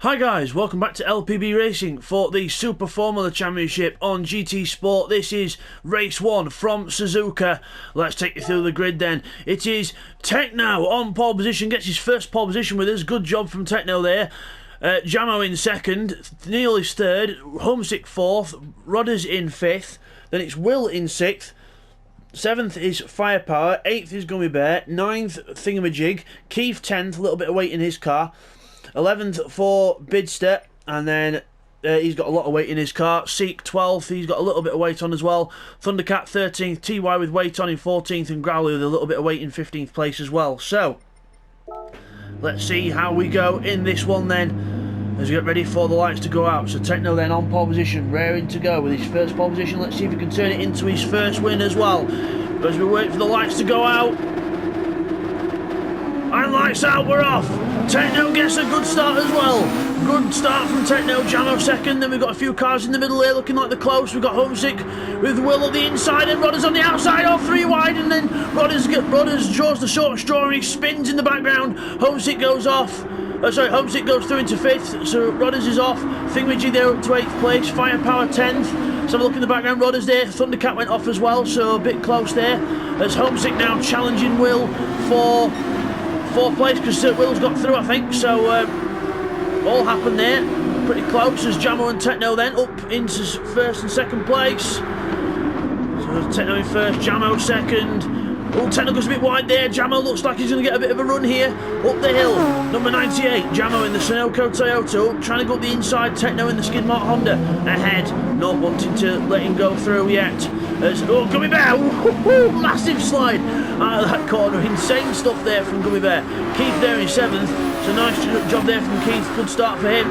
Hi guys, welcome back to LPB Racing for the Super Formula Championship on GT Sport. This is race 1 from Suzuka. Let's take you through the grid then. It is Techno on pole position, gets his first pole position with us. Good job from Techno there. Jamo in second, Neil is third, Homesick fourth, Rodders in fifth, then it's Will in 6th. 7th is Firepower, 8th is Gummy Bear, 9th Thingamajig, Keith 10th, a little bit of weight in his car. 11th for Bidzster, and then he's got a lot of weight in his car. Seek 12th, he's got a little bit of weight on as well. Thundercat 13th, TY with weight on in 14th, and Growly with a little bit of weight in 15th place as well. So, let's see how we go in this one then, as we get ready for the lights to go out. So Techno then on pole position, raring to go with his first pole position. Let's see if he can turn it into his first win as well. But as we wait for the lights to go out, and lights out, we're off. Techno gets a good start as well. Good start from Techno, Jamo second. Then we've got a few cars in the middle here looking like they're close. We've got Homesick with Will on the inside and Rodders on the outside, all three wide. And then Rodders draws the short straw and he spins in the background. Homesick goes off. Homesick goes through into 5th, so Rodders is off. Thingamajig there up to 8th place. Firepower 10th. Let's have a look in the background. Rodders there. Thundercat went off as well, so a bit close there. As Homesick now challenging Will for 4th place, because Will's got through, I think. So all happened there. Pretty close as Jamo and Techno then up into 1st and 2nd place. So Techno in 1st, Jamo 2nd. Oh, Techno goes a bit wide there. Jamo looks like he's going to get a bit of a run here. Up the hill, number 98, Jamo in the Suzuka Toyota, trying to go up the inside. Techno in the Skidmark Honda ahead, not wanting to let him go through yet. As, oh, Gummy Bear, massive slide out of that corner. Insane stuff there from Gummy Bear. Keith there in 7th, so nice job there from Keith. Good start for him.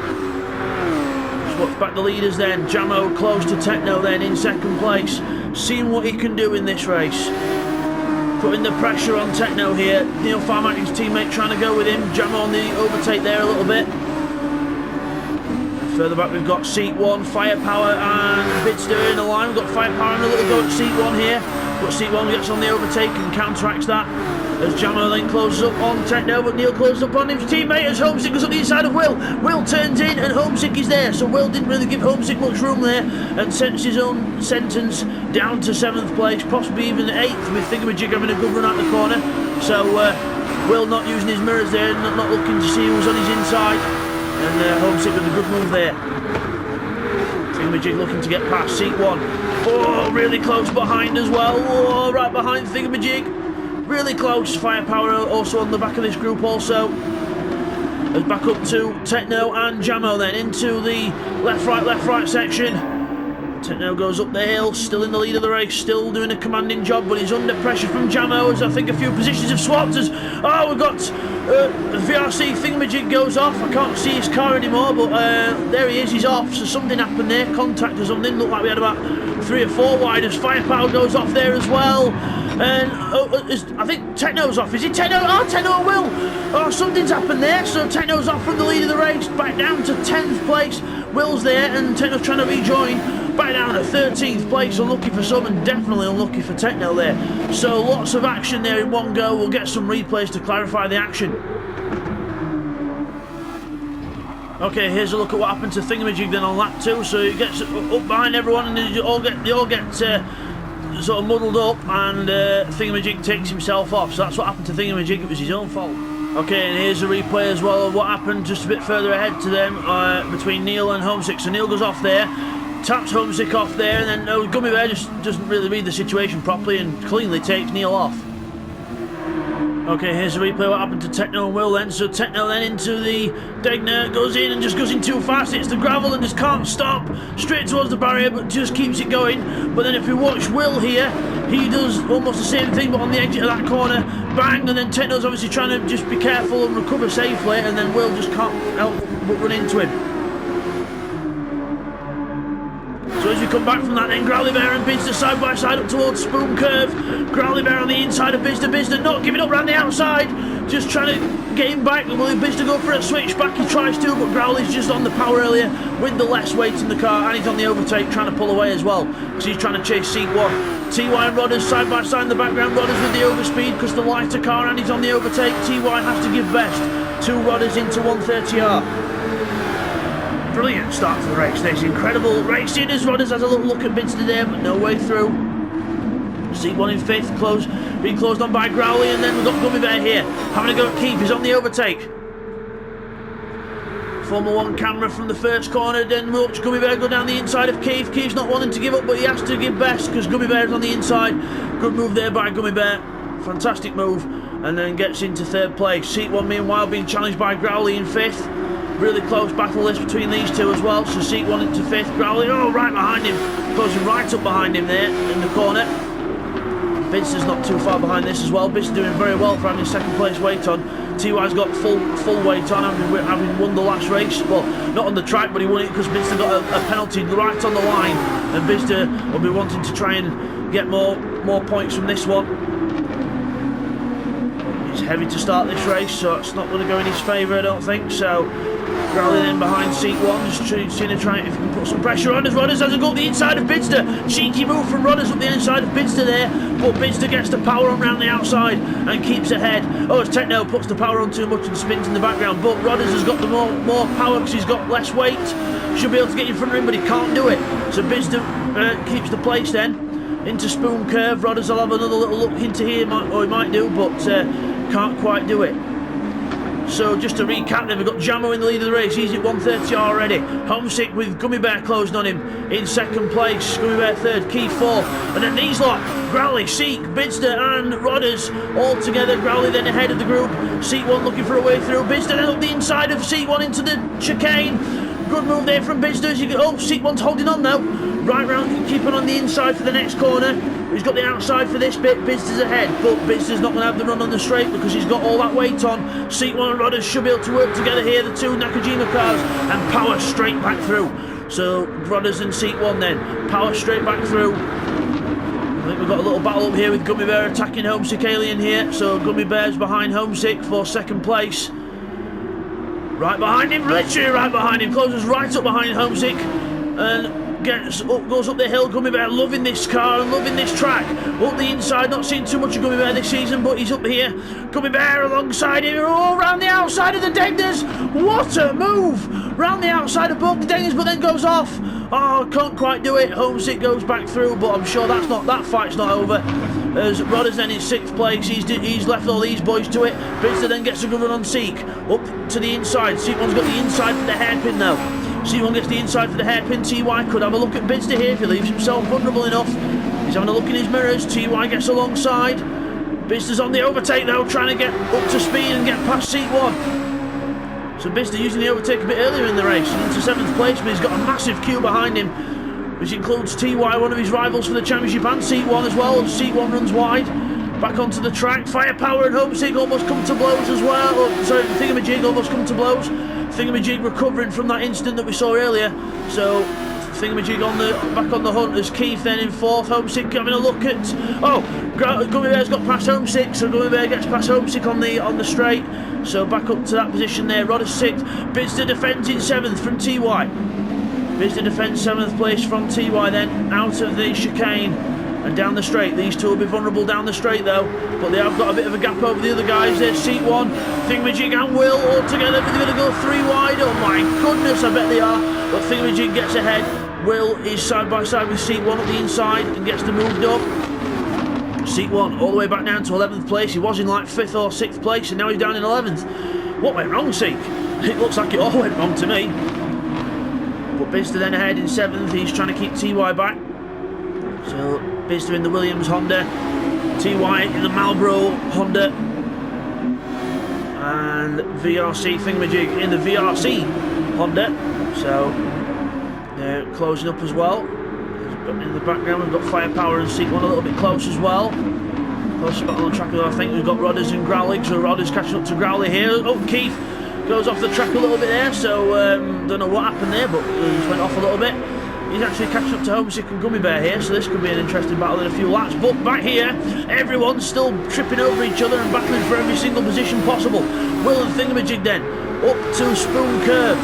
Just watch back the leaders then. Jamo close to Techno then in 2nd place, seeing what he can do in this race. Putting the pressure on Techno here. Neil Farmack's teammate trying to go with him. Jamo on the overtake there a little bit. Further back we've got Seat 1, Firepower and Bidzster in the line. We've got Firepower and a little go at Seat 1 here. But Seat 1 gets on the overtake and counteracts that. As Jamo then closes up on Techno, but Neil closes up on his teammate as Homesick goes up the inside of Will. Will turns in and Homesick is there, so Will didn't really give Homesick much room there and sends his own sentence down to 7th place, possibly even 8th, with Thingamajig having a good run out the corner. So Will not using his mirrors there, not looking to see who's on his inside, and Homesick with a good move there. Thingamajig looking to get past Seat 1. Oh, really close behind as well. Oh, right behind Thingamajig. Really close. Firepower also on the back of this group also. As back up to Techno and Jamo then into the left right section. Techno goes up the hill, still in the lead of the race, still doing a commanding job, but he's under pressure from Jamo as I think a few positions have swapped. As we've got VRC Thingamajig goes off. I can't see his car anymore, but there he is, he's off. So something happened there, contact or something. Looked like we had about 3 or 4 wide as Firepower goes off there as well. And I think Techno's off. Is it Techno? Oh, Techno will. Oh, something's happened there. So Techno's off from the lead of the race, back down to 10th place. Will's there, and Techno's trying to rejoin. Back down to 13th place. Unlucky for some, and definitely unlucky for Techno there. So lots of action there in one go. We'll get some replays to clarify the action. Okay, here's a look at what happened to Thingamajig then on lap 2. So he gets up behind everyone, and they all get sort of muddled up, and Thingamajig takes himself off. So that's what happened to Thingamajig. It was his own fault. Okay, and here's a replay as well of what happened just a bit further ahead to them between Neil and Homesick. So Neil goes off there, taps Homesick off there, and then Gummy Bear just doesn't really read the situation properly and cleanly takes Neil off. Okay, here's a replay of what happened to Techno and Will then. So Techno then into the Degner, goes in and just goes in too fast. It's the gravel and just can't stop. Straight towards the barrier, but just keeps it going. But then if we watch Will here, he does almost the same thing, but on the exit of that corner, bang, and then Techno's obviously trying to just be careful and recover safely, and then Will just can't help but run into him. So as we come back from that, then Growly Bear and Bidzster side by side up towards Spoon Curve. Growly Bear on the inside of Bidzster. Bidzster not giving up round the outside, just trying to get him back. Will Bidzster go for a switchback? He tries to, but Growly's just on the power earlier with the less weight in the car, and he's on the overtake trying to pull away as well, because he's trying to chase Seat 1. TY and Rodders side by side in the background. Rodders with the overspeed because the lighter car, and he's on the overtake. TY has to give best. 2 Rodders into 130R. Brilliant start to the race. This incredible racing as Rodders has a little look at Bidzster there, but no way through. Seat 1 in 5th, being closed on by Growly, and then we've got Gummy Bear here, having a go at Keith. He's on the overtake. Formula 1 camera from the first corner, then watch Gummy Bear go down the inside of Keith. Keith's not wanting to give up, but he has to give best because Gummy Bear's on the inside. Good move there by Gummy Bear, fantastic move, and then gets into 3rd place. Seat 1 meanwhile being challenged by Growly in 5th. Really close battle this between these two as well. So Seat 1 into 5th, Growly, oh, right behind him, closing right up behind him there in the corner. Bidzster's not too far behind this as well. Bidzster doing very well for having 2nd place weight on. TY's got full weight on, having won the last race. Well, not on the track, but he won it because Bidzster got a penalty right on the line, and Bidzster will be wanting to try and get more points from this one. It's heavy to start this race, so it's not going to go in his favour, I don't think. So Growly then behind Seat 1, just trying to try if he can put some pressure on as Rodders has a go up the inside of Bidzster. Cheeky move from Rodders up the inside of Bidzster there, but Bidzster gets the power on round the outside and keeps ahead. Oh, as Techno puts the power on too much and spins in the background, but Rodders has got the more power because he's got less weight. Should be able to get in front of him, but he can't do it. So Bidzster keeps the place then. Into Spoon Curve, Rodders will have another little look into here, or he might do, but can't quite do it. So just to recap then, we've got Jamo in the lead of the race. He's at 130 already. Homesick with Gummy Bear closing on him in 2nd place. Gummy Bear 3rd, Keith 4th. And then these lot, Growly, Seek, Bidzster and Rodders all together. Growly then ahead of the group. Seat 1 looking for a way through. Bidzster then up the inside of Seat 1 into the chicane. Good move there from Bidzster as you go. Oh, Seat 1's holding on now. Right round, keeping on the inside for the next corner. He's got the outside for this bit. Bidzster's ahead, but Bidzster's not going to have the run on the straight because he's got all that weight on. Seat 1 and Rodders should be able to work together here, the two Nakajima cars, and power straight back through. So Rodders and Seat 1 then, power straight back through. I think we've got a little battle up here with Gummy Bear attacking Homesick Alien here. So Gummy Bear's behind Homesick for 2nd place. Right behind him, literally right behind him, closes right up behind Homesick and goes up the hill. Gummy Bear loving this car and loving this track. Up the inside, not seen too much of Gummy Bear this season, but he's up here. Gummy Bear alongside him, oh, round the outside of the Degners. What a move! Round the outside of both the Degners, but then goes off. Oh, can't quite do it. Homesick goes back through, but I'm sure that fight's not over. As Rodders then in 6th place, he's left all these boys to it. Bidzster then gets a good run on Seek. Up to the inside. Seek 1's got the inside for the hairpin now. Seat 1 gets the inside for the hairpin. TY could have a look at Bidzster here if he leaves himself vulnerable enough. He's having a look in his mirrors. TY gets alongside. Bidzster's on the overtake though, trying to get up to speed and get past Seat 1. So Bidzster using the overtake a bit earlier in the race and into 7th place, but he's got a massive queue behind him, which includes TY, one of his rivals for the championship, and Seat 1 as well. Seat 1 runs wide. Back onto the track. Firepower and Homesick almost come to blows as well. Oh, sorry, Thingamajig almost come to blows. Thingamajig recovering from that incident that we saw earlier. So Thingamajig back on the hunt as Keith then in 4th. Homesick having a look at. Oh, Gummy Bear's got past Homesick, so Gummy Bear gets past Homesick on the straight. So back up to that position there. Rodders 6th. Bidzster defends in 7th from TY. Bidzster defends 7th place from TY then out of the chicane and down the straight. These two will be vulnerable down the straight though, but they have got a bit of a gap over the other guys. There's Seat 1, Thingamajig and Will all together, but they're going to go 3 wide. Oh my goodness, I bet they are. But Thingamajig gets ahead. Will is side by side with Seat 1 up the inside and gets them moved up. Seat 1 all the way back down to 11th place. He was in like 5th or 6th place and now he's down in 11th. What went wrong, Seek? It looks like it all went wrong to me. But Bidzster then ahead in 7th. He's trying to keep TY back. So Bidzster in the Williams Honda, TY in the Marlboro Honda, and VRC Thingamajig in the VRC Honda. So they're closing up as well. In the background we've got Firepower and Seat 1 a little bit close as well. Close spot on the track, I think we've got Rodders and Growly, so Rodders catching up to Growly here. Oh, Keith goes off the track a little bit there, so don't know what happened there, but he just went off a little bit. He's actually catching up to Homesick and Gummy Bear here, so this could be an interesting battle in a few laps. But back here, everyone's still tripping over each other and battling for every single position possible. Will and Thingamajig then, up to Spoon Curve.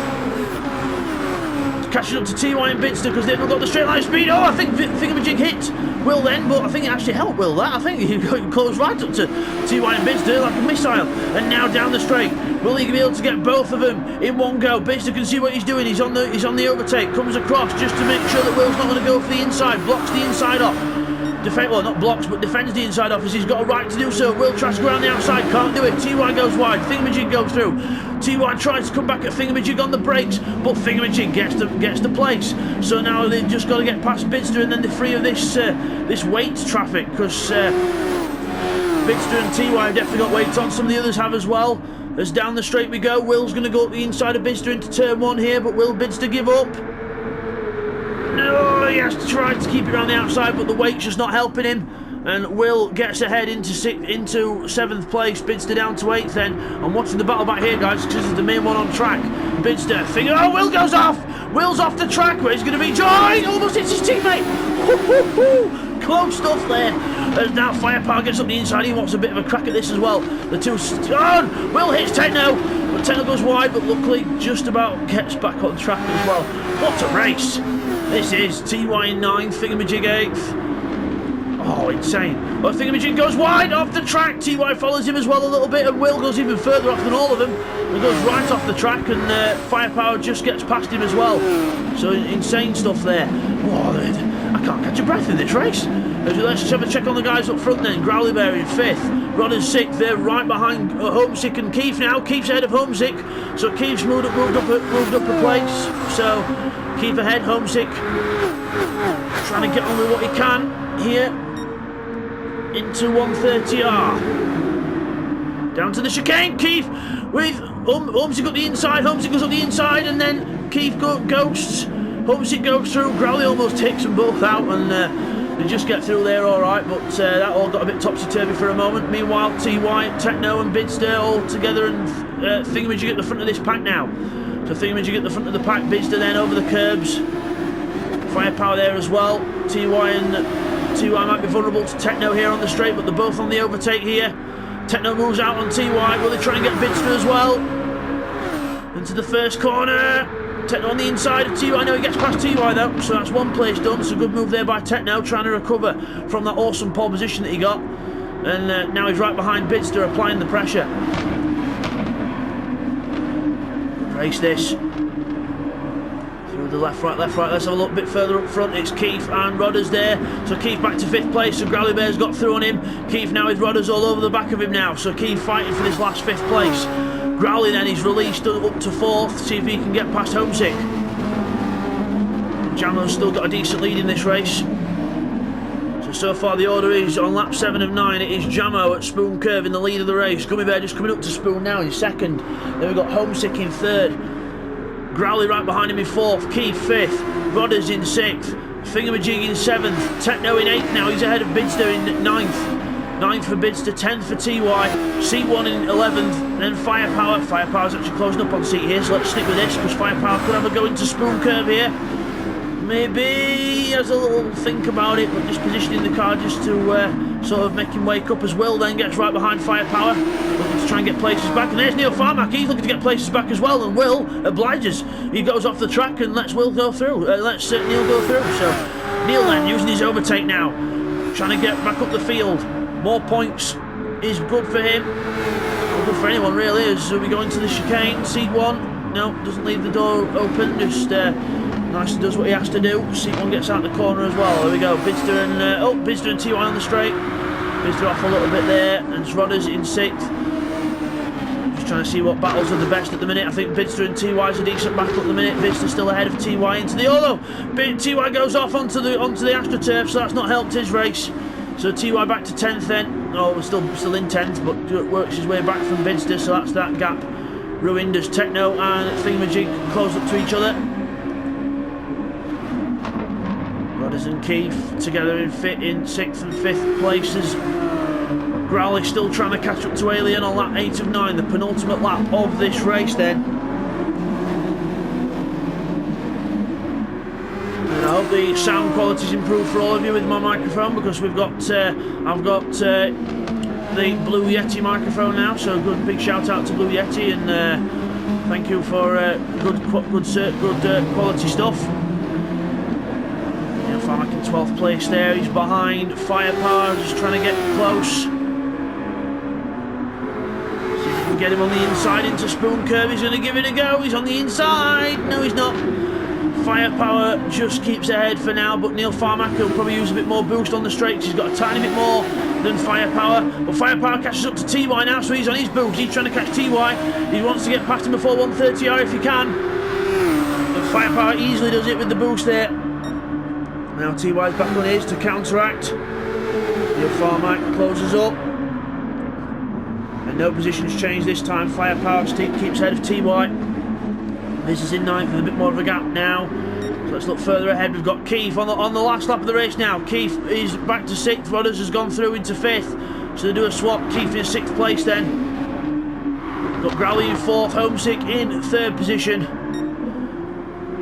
catching up to TY and Bidzster because they've not got the straight line speed. Oh, I think Thingamajig hit Will then, but I think it actually helped Will that. I think he closed right up to TY and Bidzster like a missile. And now down the straight. Will he be able to get both of them in one go? Bidzster can see what he's doing. He's on the overtake. Comes across just to make sure that Will's not going to go for the inside. Blocks the inside off. Well, not blocks, but defends the inside off as he's got a right to do so. Will tries to go around the outside, can't do it. TY goes wide, Thingamajig goes through. TY tries to come back at Thingamajig on the brakes, but Thingamajig gets the place. So now they've just got to get past Bidzster and then they're free of this weight traffic, because Bidzster and TY have definitely got weights on. Some of the others have as well. As down the straight we go, Will's going to go up the inside of Bidzster into turn 1 here, but will Bidzster give up? No, he has to try to keep it around the outside, but the weight's just not helping him. And Will gets ahead into 7th place. Bidzster down to 8th then. I'm watching the battle back here, guys, because this is the main one on track. Bidzster, Will goes off! Will's off the track where he's going to be joined! Almost hits his teammate! Close stuff there. As now Firepower gets up the inside. He wants a bit of a crack at this as well. The two... Will hits Techno, but Techno goes wide, but luckily just about gets back on track as well. What a race! This is TY in 9th, Thingamajig 8th. Oh, insane. Well, Thingamajig goes wide off the track. TY follows him as well a little bit, and Will goes even further off than all of them. He goes right off the track, and Firepower just gets past him as well. So, insane stuff there. Whoa, I can't catch a breath in this race. Let's have a check on the guys up front then. Growly Bear in 5th. Rodder's 6th. They're right behind Homesick and Keith now. Keith's ahead of Homesick. So Keith's moved up a place. So Keith ahead, Homesick trying to get on with what he can here into 130R. Down to the chicane. Keith with Homesick up the inside. Homesick goes up the inside, and then Keith ghosts. Homesick goes through. Growly almost takes them both out, and they just get through there all right, but that all got a bit topsy-turvy for a moment. Meanwhile, TY, Techno and Bidzster all together, and Thingamajig at the front of this pack now. So Thingamajig at the front of the pack, Bidzster then over the curbs. Firepower there as well. TY might be vulnerable to Techno here on the straight, but they're both on the overtake here. Techno moves out on TY. Will they try and get Bidzster as well? Into the first corner. Techno on the inside of TY. No, he gets past TY though, so that's one place done. So good move there by Techno, trying to recover from that awesome pole position that he got. And now he's right behind Bidzster, applying the pressure. Good race this. Through the left, right. Let's have a look a bit further up front. It's Keith and Rodders there. So Keith back to 5th place. So Growly Bear's got through on him. Keith now with Rodders all over the back of him now. So Keith fighting for this last 5th place. Growly then is released up to 4th, see if he can get past Homesick. Jamo's still got a decent lead in this race. So far the order is on lap 7 of 9, it is Jamo at Spoon Curve in the lead of the race. Gummy Bear just coming up to Spoon now in 2nd. Then we've got Homesick in 3rd. Growly right behind him in 4th, Keith 5th, Rodders in 6th, Thingamajig in 7th, Techno in 8th now, he's ahead of Bidzster in 9th. 9th for Bidzster, 10th for TY, Seat 1 in 11th, then Firepower. Firepower's actually closing up on seat here, so let's stick with this, because Firepower could have a go into Spoon Curve here. Maybe he has a little think about it, but just positioning the car just to sort of make him wake up as Will then gets right behind Firepower, looking to try and get places back. And there's Neil Farmack, he's looking to get places back as well, and Will obliges. He goes off the track and lets Will go through, lets Neil go through. So Neil then using his overtake now, trying to get back up the field. More points is good for him, or good for anyone really, as we go into the chicane. Seat 1, no, doesn't leave the door open, just nicely does what he has to do. Seat 1 gets out the corner as well. There we go, Bidzster and TY on the straight. Bidzster off a little bit there, and Rodders in 6th. Just trying to see what battles are the best at the minute. I think Bidzster and TY's a decent battle at the minute. Bidzster still ahead of TY into the TY goes off onto the AstroTurf, so that's not helped his race. So TY back to 10th then. Oh, we're still in 10th, but works his way back from Bidzster, so that's that gap ruined as Techno and Thingamajig close up to each other. Rodders and Keith together in 6th and 5th places. Growly still trying to catch up to Alien on lap 8 of 9, the penultimate lap of this race then. I hope the sound quality's improved for all of you with my microphone, because we've got I've got the Blue Yeti microphone now, so good big shout out to Blue Yeti, and Thank you for good quality stuff. Neil Farmack in 12th place there. He's behind Firepower, just trying to get close. See if we can get him on the inside into Spoon Curve. He's going to give it a go. He's on the inside. No, he's not. Firepower just keeps ahead for now, but Neil Farmack will probably use a bit more boost on the straights. He's got a tiny bit more than Firepower, but Firepower catches up to TY now, so he's on his boost. He's trying to catch TY. He wants to get past him before 130R if he can. But Firepower easily does it with the boost there. Now TY's back on his to counteract. Neil Farmack closes up. And no positions change this time. Firepower keeps ahead of TY. This is in 9th with a bit more of a gap now. So let's look further ahead. We've got Keith on the last lap of the race now. Keith is back to 6th. Rodders has gone through into 5th. So they do a swap. Keith in 6th place then. Got Growley in 4th. Homesick in 3rd position.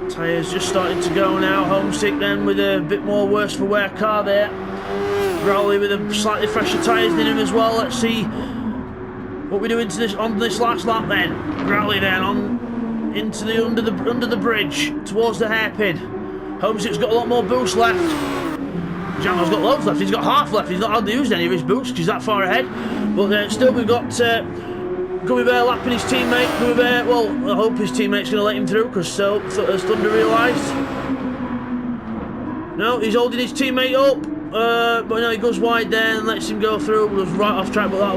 Tyres just starting to go now. Homesick then with a bit more worse for wear car there. Growley with a slightly fresher tyres than him as well. Let's see what we do on this last lap then. Growley then on into the under the bridge towards the hairpin. Homesick's got a lot more boost left. Jamo's got loads left. He's got half left. He's not hardly used any of his boost because he's that far ahead. But still, we've got Gummy Bear lapping his teammate. Gummy Bear, well, I hope his teammate's going to let him through because so as Thunder realised. No, he's holding his teammate up. But no, he goes wide there and lets him go through. It was right off track, but that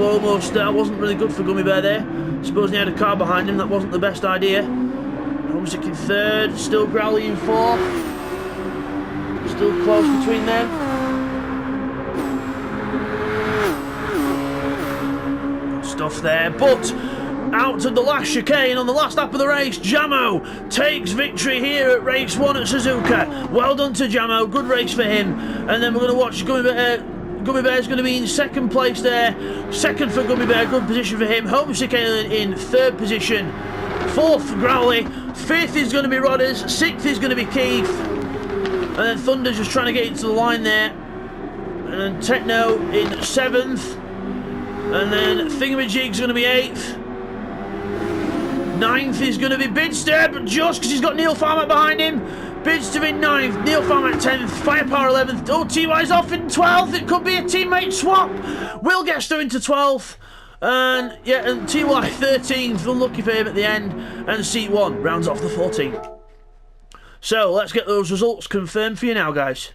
wasn't really good for Gummy Bear there. Suppose he had a car behind him. That wasn't the best idea. Homesick in 3rd, still Growley in 4th. Still close between them. Good stuff there, but out to the last chicane on the last lap of the race. Jamo takes victory here at race 1 at Suzuka. Well done to Jamo, good race for him. And then we're going to watch Gummy Bear's going to be in 2nd place there. 2nd for Gummy Bear, good position for him. Homesick in 3rd position. 4th Growley. 5th is going to be Rodders. 6th is going to be Keith. And then Thunder's just trying to get into the line there. And then Techno in 7th. And then Thingamajig's going to be 8th. 9th is going to be Bidzster, but just because he's got Neil Farmack behind him. Bidzster in 9th, Neil Farmack 10th, Firepower 11th. Oh, TY's off in 12th. It could be a teammate swap. Will Gester into 12th. And yeah, and TY 13th. Unlucky for him at the end. And Seat 1 rounds off the 14th. So let's get those results confirmed for you now, guys.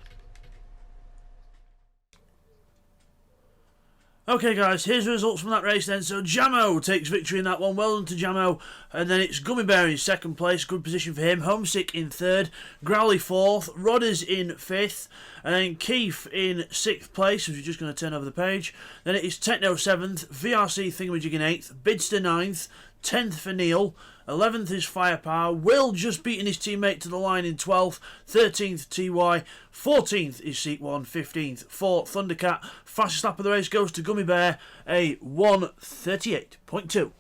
Okay guys, here's the results from that race then. So Jamo takes victory in that one, well done to Jamo. And then it's Gummy Bear in 2nd place, good position for him. Homesick in 3rd, Growley 4th, Rodders in 5th, and then Keith in 6th place, which we're just going to turn over the page. Then it is Techno 7th, VRC Thingamajig in 8th, Bidzster 9th, 10th for Neil, 11th is Firepower, Will just beating his teammate to the line in 12th, 13th TY, 14th is Seat 1, 15th for Thundercat. Fastest lap of the race goes to Gummy Bear, a 1:38.2.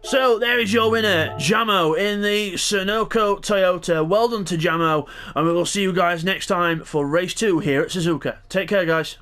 So there is your winner, Jamo, in the Sunoco Toyota. Well done to Jamo, and we will see you guys next time for race 2 here at Suzuka. Take care, guys.